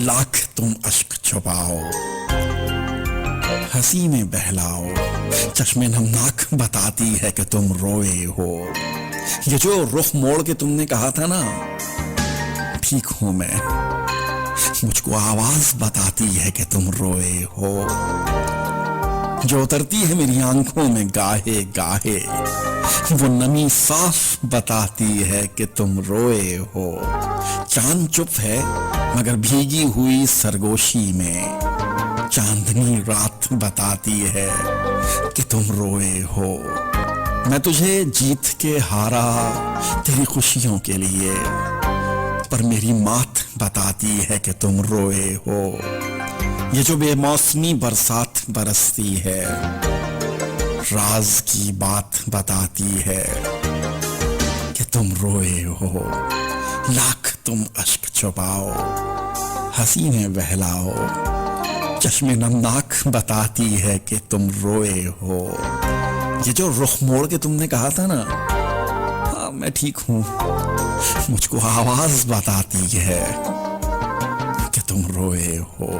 लाख तुम अश्क छुपाओ, हंसी में बहलाओ, चश्मे नमनाक बताती है कि तुम रोए हो। ये जो रुख मोड़ के तुमने कहा था ना, ठीक हूं मैं, मुझको आवाज बताती है कि तुम रोए हो। जो उतरती है मेरी आंखों में गाहे गाहे, वो नमी साफ बताती है कि तुम रोए हो। चांद चुप है मगर भीगी हुई सरगोशी में, चांदनी रात बताती है कि तुम रोए हो। मैं तुझे जीत के हारा तेरी खुशियों के लिए, पर मेरी मात बताती है कि तुम रोए हो। ये जो बेमौसमी बरसात बरसती है, राज की बात बताती है कि तुम रोए हो। लाख तुम अश्क छुपाओ, हंसी में बहलाओ, चश्मे नमनाक बताती है कि तुम रोए हो। ये जो रुख मोड़ के तुमने कहा था ना, हाँ मैं ठीक हूं, मुझको आवाज बताती है कि तुम रोए हो।